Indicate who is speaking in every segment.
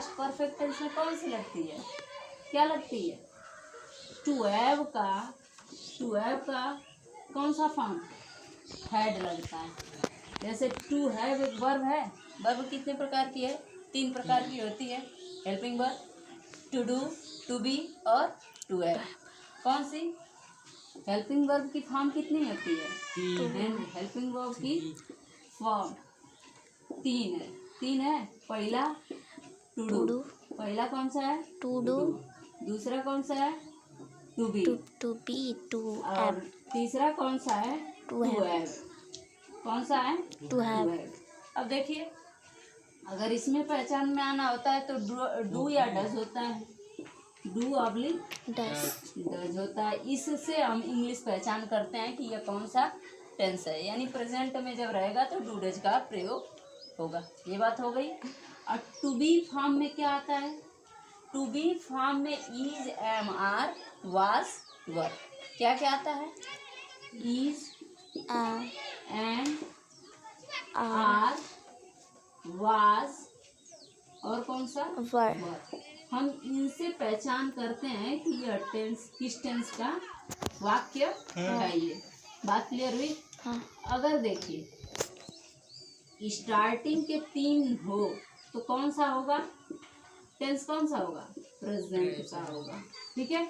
Speaker 1: Past perfect tense में कौन सी लगती है, क्या लगती है? टू हैव का कौन सा फॉर्म? हैड लगता है। जैसे टू हैव एक वर्ब है, वर्ब कितने प्रकार की है? 3 प्रकार की होती है। Helping verb, to do, to be और टू हैव। कौन सी? हेल्पिंग वर्ब की फॉर्म कितनी होती है? 3। हेल्पिंग वर्ब की फॉर्म 3 है। पहला टू डू, पहला कौन सा है? To do. दूसरा कौन सा है? टू बी, और तीसरा कौन सा है? To have. कौन सा है? To have. अब देखिए, अगर इसमें पहचान में आना होता है तो डू या डज होता है, डू ऑब्लिक डज होता है। इससे हम इंग्लिश पहचान करते हैं कि यह कौन सा टेंस है, यानी प्रेजेंट में जब रहेगा तो डू डज का प्रयोग होगा। ये बात हो गई। और टू बी फॉर्म में क्या आता है? टू बी फॉर्म में इज, एम, आर, वाज, वर। क्या क्या आता है? इज, एम, आर, वाज और कौन सा? वर। हम इनसे पहचान करते हैं कि यह टेंस किस टेंस का वाक्य है। ये बात क्लियर हुई? हाँ। अगर देखिए स्टार्टिंग के 3 हो तो कौन सा होगा टेंस? कौन सा होगा? प्रेजेंट का होगा, ठीक है।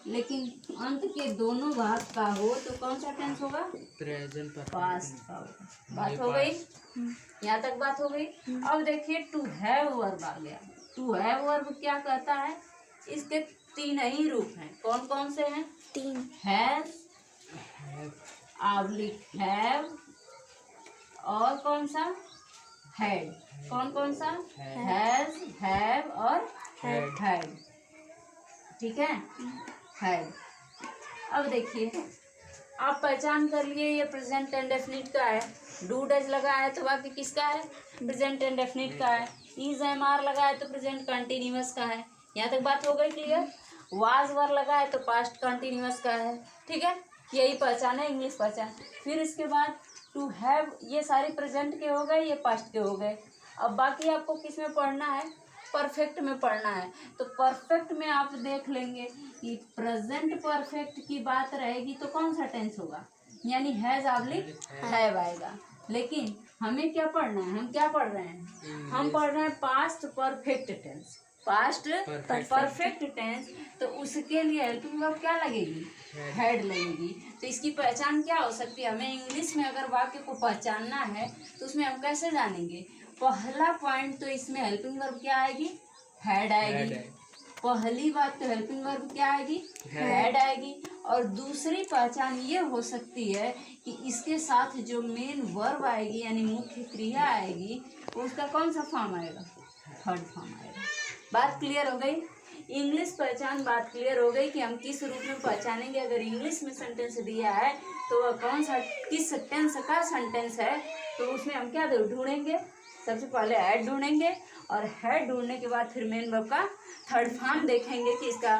Speaker 1: लेकिन अंत के दोनों भाग का हो तो कौन सा टेंस होगा? प्रेजेंट पास्ट का होगा। बात हो गई? यहाँ तक बात हो गई। अब देखिए टू हैव वर्ब आ गया। टू हैव वर्ब क्या कहता है? इसके 3 ही रूप हैं। कौन कौन से हैं? 3। हैज, ऑब्लिक हैव, और कौन सा? हैड। कौन कौन सा? हैज, हैव और हैड, ठीक है। हैड। अब देखिए, आप पहचान कर लिए ये प्रेजेंट इंडेफिनिट का है। डू डज लगा है तो वाक्य किसका है? प्रेजेंट इंडेफिनिट का है। इज, एम, आर लगा है तो प्रेजेंट कंटिन्यूअस का है। यहाँ तक बात हो गई क्लियर? वाज वर लगा है तो पास्ट कंटिन्यूअस का है, ठीक है। यही पहचान है, इंग्लिश पहचान। फिर इसके बाद टू हैव, ये सारे प्रेजेंट के हो गए, ये पास्ट के हो गए। अब बाकी आपको किस में पढ़ना है? परफेक्ट में पढ़ना है। तो परफेक्ट में आप देख लेंगे कि प्रेजेंट परफेक्ट की बात रहेगी तो कौन सा टेंस होगा? यानी हैज ऑब्लिक हैव आएगा। लेकिन हमें क्या पढ़ना है? हम क्या पढ़ रहे हैं? हम पढ़ रहे हैं past perfect tense. Past perfect tense, तो उसके लिए हेल्पिंग वर्ब क्या लगेगी? हैड लगेगी। तो इसकी पहचान क्या हो सकती है? हमें इंग्लिश में अगर वाक्य को पहचानना है तो उसमें हम कैसे जानेंगे? पहला पॉइंट तो इसमें हेल्पिंग वर्ब क्या आएगी? हैड आएगी। पहली बात तो हेल्पिंग वर्ब क्या आएगी? हैड आएगी। और दूसरी पहचान ये हो सकती है कि इसके साथ जो मेन वर्ब आएगी यानी मुख्य क्रिया आएगी, उसका कौन सा फॉर्म आएगा? थर्ड फॉर्म आएगा। बात क्लियर हो गई? इंग्लिश पहचान बात क्लियर हो गई कि हम किस रूप में पहचानेंगे। अगर इंग्लिश में सेंटेंस दिया है तो वह कौन सा किस टेंस का सेंटेंस है, तो उसमें हम क्या ढूंढेंगे? सबसे पहले हैड ढूंढेंगे, और हैड ढूंढने के बाद फिर मेन वर्ब का थर्ड फॉर्म देखेंगे कि इसका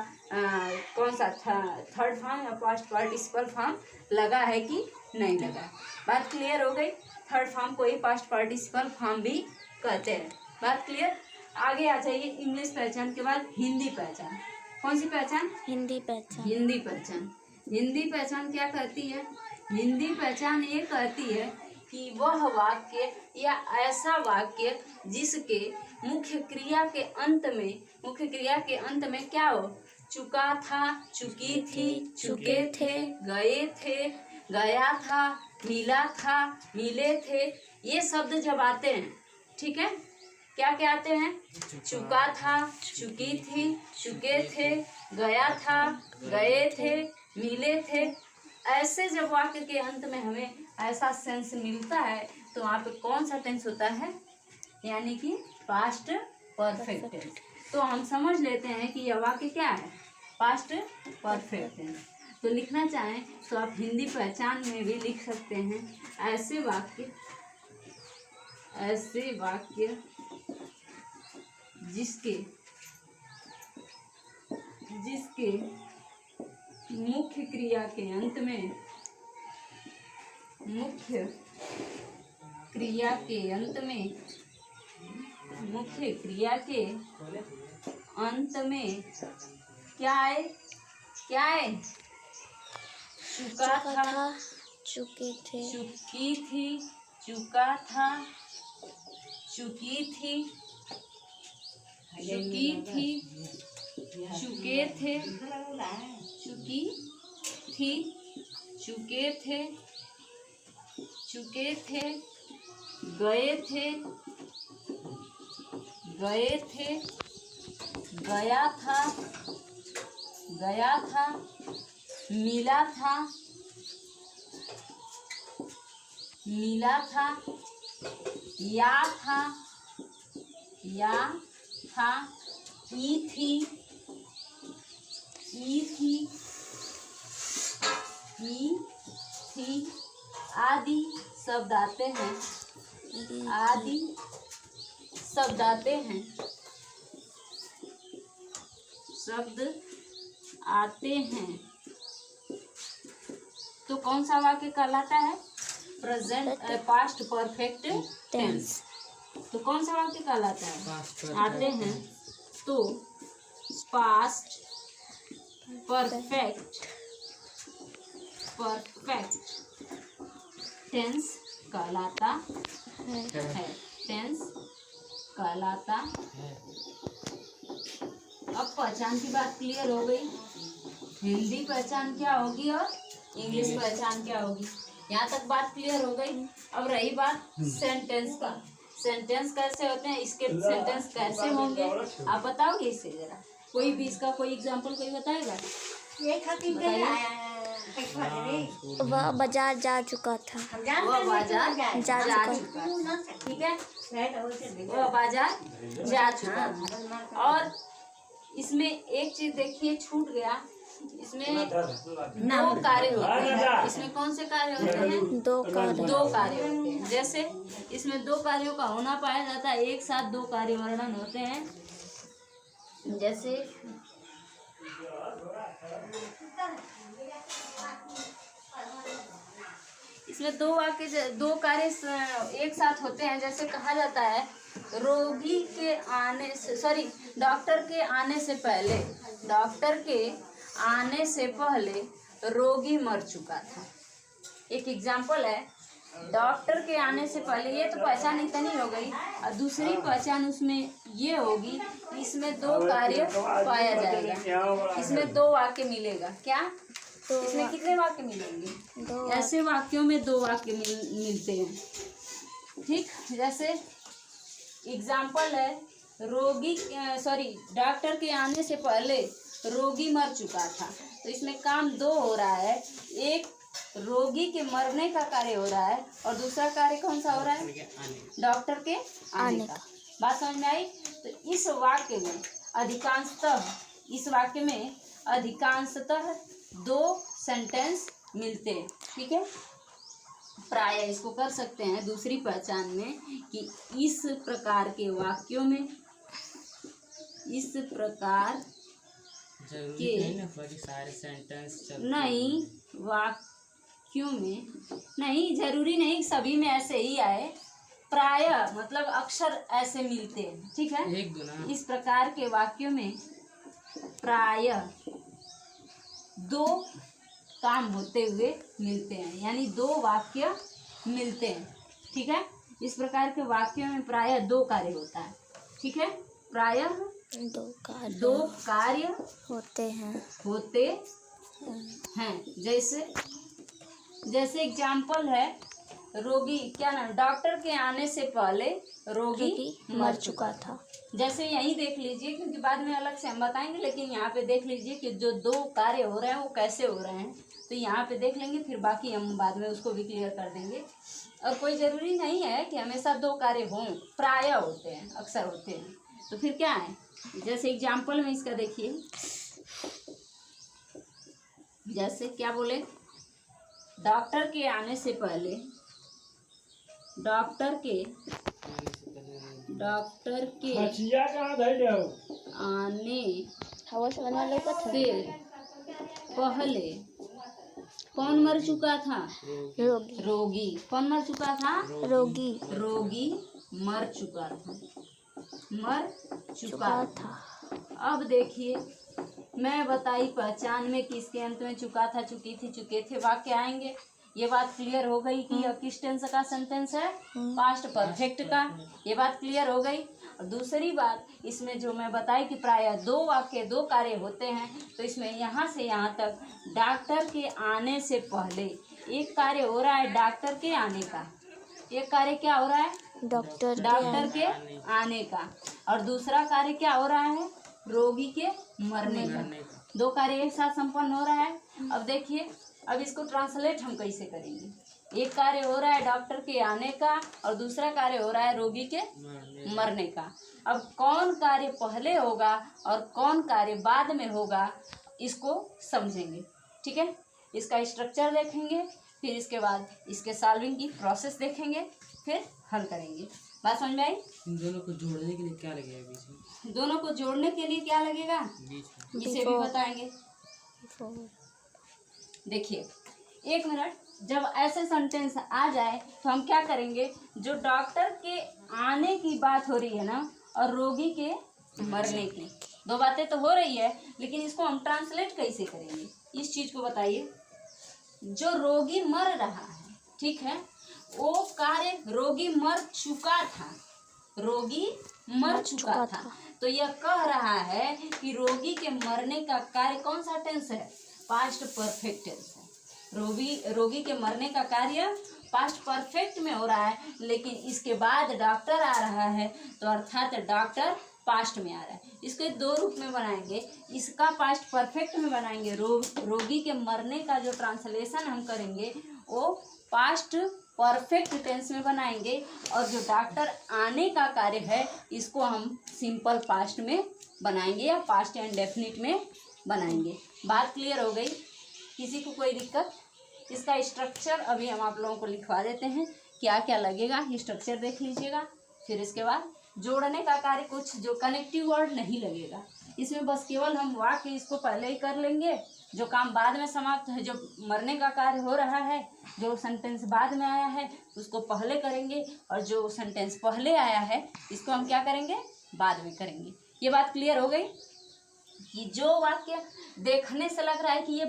Speaker 1: कौन सा थर्ड फॉर्म या पास्ट पार्टिसिपल फॉर्म लगा है कि नहीं लगा है। बात क्लियर हो गई? थर्ड फॉर्म को ही पास्ट पार्टिसिपल फॉर्म भी कहते हैं। बात क्लियर? आगे आ जाइए। इंग्लिश पहचान के बाद हिंदी पहचान। कौन सी पहचान? हिंदी पहचान। हिंदी पहचान। हिंदी पहचान क्या कहती है? हिंदी पहचान ये कहती है कि वह वाक्य या ऐसा वाक्य जिसके मुख्य क्रिया के अंत में क्या हो? चुका था, चुकी थी, चुके थे, गए थे, गया था, मिला था, मिले थे, ये शब्द जब आते हैं, ठीक है, क्या क्या आते हैं? चुका था, चुकी थी, चुके थे, गया था, गए थे, मिले थे। ऐसे जब वाक्य के अंत में हमें ऐसा सेंस मिलता है तो वहाँ पे कौन सा टेंस होता है? यानी कि पास्ट परफेक्ट टेंस। तो हम समझ लेते हैं कि यह वाक्य क्या है? Past perfect tense. तो लिखना चाहें तो आप हिंदी पहचान में भी लिख सकते हैं, ऐसे वाक्य जिसके मुख्य क्रिया के अंत में मुख्य क्रिया के अंत में क्या है? क्या है? चुका था,
Speaker 2: चुके थे,
Speaker 1: चुकी थी, चुका था, चुकी थी, चुकी थी, चुके थे, चुकी थी, चुके थे, चुके थे, गए थे, गए थे, गया था, गया था, मिला था, मिला था, या था, या था, ई थी, ई थी, ई थी, आदि शब्द आते हैं, आदि शब्द आते हैं, शब्द आते हैं। तो कौन सा वाक्य कहलाता है? Present past perfect tense. तो कौन सा वाक्य कहलाता है? आते हैं तो पास्ट परफेक्ट टेंस कहलाता है। टेंस कहलाता है। अब पहचान की बात क्लियर हो गई। हिंदी पहचान क्या होगी और इंग्लिश पहचान क्या होगी, यहाँ तक बात क्लियर हो गई। अब रही बात सेंटेंस का। सेंटेंस कैसे होते हैं, इसके सेंटेंस कैसे होंगे आप बताओगे इससे जरा? कोई भी इसका कोई एग्जांपल कोई बताएगा?
Speaker 2: वह बाजार जा चुका था,
Speaker 1: वह बाजार जा चुका था। ठीक है, वह बाजार जा चुका था। और इसमें एक चीज देखिए छूट गया, इसमें दो कार्य होते हैं। इसमें कौन से कार्य होते हैं?
Speaker 2: दो कार्य
Speaker 1: होते हैं। जैसे इसमें दो कार्यों का होना पाया जाता है, एक साथ दो कार्य वर्णन होते हैं। जैसे इसमें दो कार्य एक साथ होते हैं। जैसे कहा जाता है रोगी के आने से, सॉरी, डॉक्टर के आने से पहले, डॉक्टर के आने से पहले रोगी मर चुका था। एक एग्जाम्पल है, डॉक्टर के आने से पहले। ये तो पहचान इतनी हो गई। और दूसरी पहचान उसमें ये होगी, इसमें दो कार्य पाया जाएगा, इसमें दो वाक्य मिलेगा। क्या? इसमें कितने वाक्य मिलेंगे? ऐसे वाक्यों में दो वाक्य मिलते हैं। ठीक, जैसे एग्जाम्पल है डॉक्टर के आने से पहले रोगी मर चुका था। तो इसमें काम दो हो रहा है, एक रोगी के मरने का कार्य हो रहा है और दूसरा कार्य कौन सा हो रहा है? डॉक्टर के आने का। बात समझ में आई? तो इस वाक्य में अधिकांशतः दो सेंटेंस मिलते हैं। ठीक है, प्राय इसको कर सकते हैं दूसरी पहचान में कि इस प्रकार के वाक्यों में, इस प्रकार के
Speaker 3: सारे सेंटेंस
Speaker 1: नहीं वाक्यों में, नहीं जरूरी नहीं सभी में ऐसे ही आए, प्राय मतलब अक्सर ऐसे मिलते हैं। ठीक है,
Speaker 3: एक दो ना।
Speaker 1: इस प्रकार के वाक्यों में प्राय दो काम होते हुए मिलते हैं, यानी दो वाक्य मिलते हैं। ठीक है, इस प्रकार के वाक्यों में प्रायः दो कार्य होता है। ठीक है, प्रायः दो कार्य
Speaker 2: होते हैं।
Speaker 1: जैसे एग्जाम्पल है, रोगी क्या नाम, डॉक्टर के आने से पहले रोगी मर चुका था। जैसे यहीं देख लीजिए, क्योंकि बाद में अलग से हम बताएंगे, लेकिन यहाँ पे देख लीजिए कि जो दो कार्य हो रहे हैं वो कैसे हो रहे हैं। तो यहाँ पे देख लेंगे, फिर बाकी हम बाद में उसको भी क्लियर कर देंगे। और कोई ज़रूरी नहीं है कि हमेशा दो कार्य हों, प्रायः होते हैं, अक्सर होते हैं। तो फिर क्या है, जैसे एग्जाम्पल में इसका देखिए, जैसे क्या बोले, डॉक्टर के आने से पहले, डॉक्टर के आने से पहले कौन मर चुका था? रोगी। कौन मर चुका था?
Speaker 2: रोगी
Speaker 1: रोगी मर चुका था। मर चुका
Speaker 2: चुका था।
Speaker 1: अब देखिए, मैं बताई पहचान में कि इसके अंत में चुका था, चुकी थी, चुके थे वाक्य आएंगे। ये बात क्लियर हो गई कि यह किस टेंस का सेंटेंस है, पास्ट परफेक्ट का। ये बात क्लियर हो गई। और दूसरी बात, इसमें जो मैं बताई कि प्रायः दो वाक्य, दो कार्य होते हैं, तो इसमें यहाँ से यहाँ तक डॉक्टर के आने से पहले एक कार्य हो रहा है डॉक्टर के आने का, एक कार्य क्या हो रहा है, डॉक्टर के आने का, और दूसरा कार्य क्या हो रहा है, रोगी के मरने का। दो कार्य एक साथ संपन्न हो रहा है। अब देखिए, अब इसको ट्रांसलेट हम कैसे करेंगे। एक कार्य हो रहा है डॉक्टर के आने का और दूसरा कार्य हो रहा है रोगी के मरने का। अब कौन कार्य पहले होगा और कौन कार्य बाद में होगा, इसको समझेंगे। ठीक है, इसका स्ट्रक्चर देखेंगे, फिर इसके बाद इसके सॉल्विंग की प्रोसेस देखेंगे, फिर हल करेंगे। बात समझ में आई?
Speaker 3: इन दोनों को जोड़ने के लिए क्या लगेगा बीच में?
Speaker 1: दोनों को जोड़ने के लिए क्या लगेगा,
Speaker 3: बीच में
Speaker 1: इसे भी बताएंगे। देखिए, एक मिनट, जब ऐसे सेंटेंस आ जाए तो हम क्या करेंगे, जो डॉक्टर के आने की बात हो रही है ना और रोगी के मरने की, दो बातें तो हो रही है, लेकिन इसको हम ट्रांसलेट कैसे करेंगे, इस चीज को बताइए। जो रोगी मर रहा है, ठीक है, वो कार्य रोगी मर चुका था, रोगी मर चुका था। तो यह कह रहा है कि रोगी के मरने का कार्य कौन सा टेंस है, पास्ट परफेक्ट टेंस है। रोगी के मरने का कार्य पास्ट परफेक्ट में हो रहा है, लेकिन इसके बाद डॉक्टर आ रहा है, तो अर्थात डॉक्टर पास्ट में आ रहा है। इसको दो रूप में बनाएंगे, इसका पास्ट परफेक्ट में बनाएंगे, रोगी के मरने का जो ट्रांसलेशन हम करेंगे वो पास्ट परफेक्ट टेंस में बनाएंगे, और जो डॉक्टर आने का कार्य है इसको हम सिंपल पास्ट में बनाएंगे या पास्ट इंडेफिनिट में बनाएंगे। बात क्लियर हो गई? किसी को कोई दिक्कत? इसका स्ट्रक्चर अभी हम आप लोगों को लिखवा देते हैं, क्या क्या लगेगा, स्ट्रक्चर देख लीजिएगा। फिर इसके बाद जोड़ने का कार्य, कुछ जो कनेक्टिव वर्ड नहीं लगेगा इसमें, बस केवल हम वाक्य इसको पहले ही कर लेंगे, जो काम बाद में समाप्त है, जो मरने का कार्य हो रहा है, जो सेंटेंस बाद में आया है उसको पहले करेंगे, और जो सेंटेंस पहले आया है इसको हम क्या करेंगे, बाद में करेंगे। ये बात क्लियर हो गई कि जो वाक्य देखने से लग रहा है कि ये